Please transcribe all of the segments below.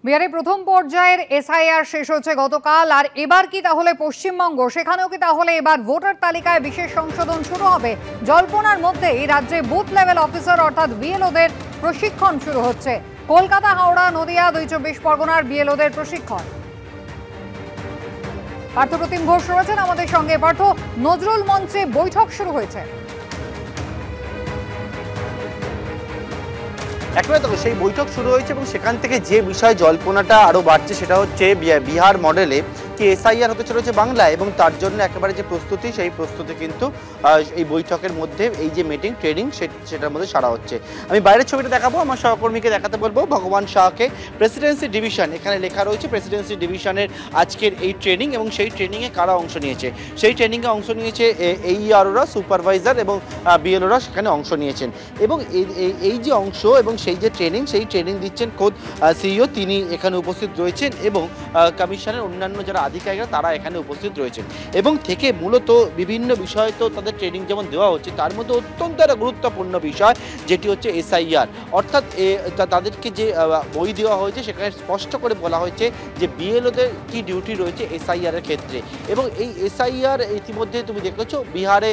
বিহারে প্রথম পর্যায়ের এসআইআর শেষ হচ্ছে গতকাল। আর এবার কি তাহলে পশ্চিমবঙ্গ, সেখানেও কি তাহলে এবার ভোটার তালিকায় বিশেষ সংশোধন শুরু হবে? জল্পনার মধ্যে এই রাজ্যে বুথ লেভেল অফিসার অর্থাৎ বিএলওদের প্রশিক্ষণ শুরু হচ্ছে। কলকাতা, হাওড়া, নদিয়া, ২৪ পরগনার বিএলওদের প্রশিক্ষণ। পার্থপ্রতিম ঘোষ রয়েছেন আমাদের সঙ্গে। পার্থ, নজরুল মঞ্চে বৈঠক শুরু হয়েছে। একেবারে তো সেই বৈঠক শুরু হয়েছে এবং সেখান থেকে যে বিষয় জল্পনাটা আরও বাড়ছে সেটা হচ্ছে বিহার মডেলে কি এসআইআর হতে চলেছে বাংলায়, এবং তার জন্য একেবারে যে প্রস্তুতি, সেই প্রস্তুতি কিন্তু এই বৈঠকের মধ্যে এই যে মিটিং ট্রেনিং সেটার মধ্যে সারা হচ্ছে। আমি বাইরের ছবিটা দেখাবো, আমার সহকর্মীকে দেখাতে বলবো। ভগবান শাহকে, প্রেসিডেন্সি ডিভিশন, এখানে লেখা রয়েছে প্রেসিডেন্সি ডিভিশনের আজকের এই ট্রেনিং, এবং সেই ট্রেনিংয়ে কারা অংশ নিয়েছে। সেই ট্রেনিংয়ে অংশ নিয়েছে এইআরওরা, সুপারভাইজার এবং বিএলওরা সেখানে অংশ নিয়েছেন। এবং এই যে অংশ এবং সেই যে ট্রেনিং, সেই ট্রেনিং দিচ্ছেন খোদ সিইও, তিনি এখানে উপস্থিত রয়েছেন, এবং কমিশনের অন্যান্য যারা আধিকারিকরা তারা এখানে উপস্থিত রয়েছেন। এবং থেকে মূলত বিভিন্ন বিষয় তো তাদের ট্রেনিং যেমন দেওয়া হচ্ছে, তার মধ্যে অত্যন্ত একটা গুরুত্বপূর্ণ বিষয় যেটি হচ্ছে এসআইআর, অর্থাৎ তাদেরকে যে বই দেওয়া হয়েছে সেখানে স্পষ্ট করে বলা হয়েছে যে বিএলওদের কি ডিউটি রয়েছে এসআইআরের ক্ষেত্রে। এবং এই এসআইআর ইতিমধ্যে তুমি দেখেছো বিহারে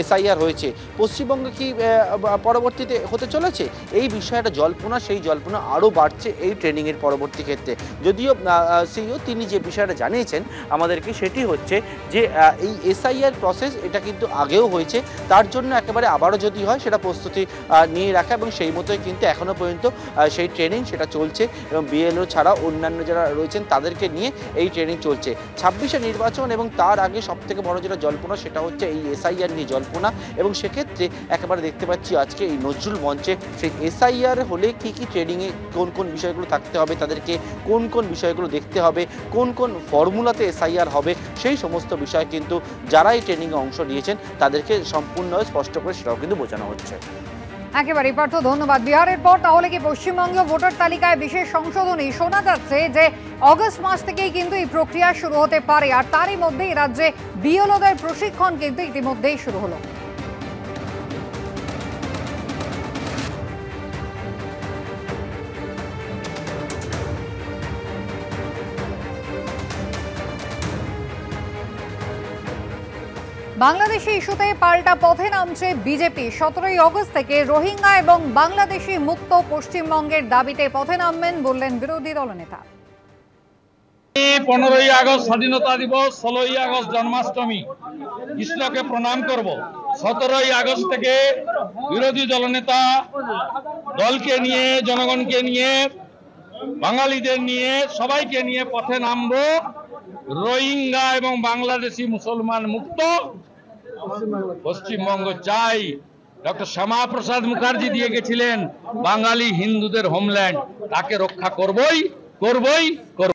এসআইআর হয়েছে, পশ্চিমবঙ্গে কি পরবর্তীতে হতে চলেছে? এই বিষয়টা জল্পনা, সেই জল্পনা আরও বাড়ছে এই ট্রেনিংয়ের পরবর্তী ক্ষেত্রে। যদিও সিইও তিনি যে বিষয়টা জানিয়েছেন আমাদেরকে, সেটি হচ্ছে যে এই এসআইআর প্রসেস এটা কিন্তু আগেও হয়েছে, তার জন্য একেবারে আবারও যদি হয় সেটা প্রস্তুতি নিয়ে রাখা, এবং সেই মতোই কিন্তু এখনও পর্যন্ত সেই ট্রেনিং সেটা চলছে। এবং বিএলও ছাড়া অন্যান্য যারা রয়েছেন তাদেরকে নিয়ে এই ট্রেনিং চলছে। 26শে নির্বাচন, এবং তার আগে সবথেকে বড় যেটা জল্পনা সেটা হচ্ছে এই এসআইআর নিয়ে জল্পনা। এবং সেক্ষেত্রে একেবারে দেখতে পাচ্ছি আজকে এই নজরুল মঞ্চে সেই এসআইআর হলে কী কী ট্রেনিংয়ে কোন কোন বিষয়গুলো থাকতে হবে, তাদেরকে কোন কোন বিষয়গুলো দেখতে হবে, কোন কোন ফর্মুলাতে এসআইআর হবে, সেই সমস্ত বিষয় কিন্তু যারা এই ট্রেনিংয়ে অংশ নিয়েছেন তাদেরকে সম্পূর্ণভাবে স্পষ্ট করে সেটাও কিন্তু বোঝানো হচ্ছে। একেবারে পার্থ, ধন্যবাদ। বিহারের পর তাহলে কি পশ্চিমবঙ্গ ভোটার তালিকায় বিশেষ সংশোধনী? শোনা যাচ্ছে যে অগস্ট মাস থেকেই কিন্তু এই প্রক্রিয়া শুরু হতে পারে, আর তারই মধ্যেই রাজ্যে বিএলওদের প্রশিক্ষণ কিন্তু ইতিমধ্যেই শুরু হলো। বাংলাদেশি ইস্যুতে পাল্টা পথে নামছে বিজেপি। 17ই অগস্ট থেকে রোহিঙ্গা এবং বাংলাদেশি মুক্ত পশ্চিমবঙ্গের দাবিতে পথে নামবেন বললেন বিরোধী দলনেতা। 15ই আগস্ট স্বাধীনতা দিবস, 16ই আগস্ট জন্মাষ্টমী, কৃষ্ণকে প্রণাম করব। 17ই আগস্ট থেকে বিরোধী দলনেতা দলকে নিয়ে, জনগণকে নিয়ে, বাঙালিদের নিয়ে, সবাইকে নিয়ে পথে নামবো। রোহিঙ্গা এবং বাংলাদেশি মুসলমান মুক্ত পশ্চিমবঙ্গ চাই। ডক্টর শ্যামা প্রসাদ মুখার্জি দিয়ে গেছিলেন বাঙালি হিন্দুদের হোমল্যান্ড, তাকে রক্ষা করবই করবই করব।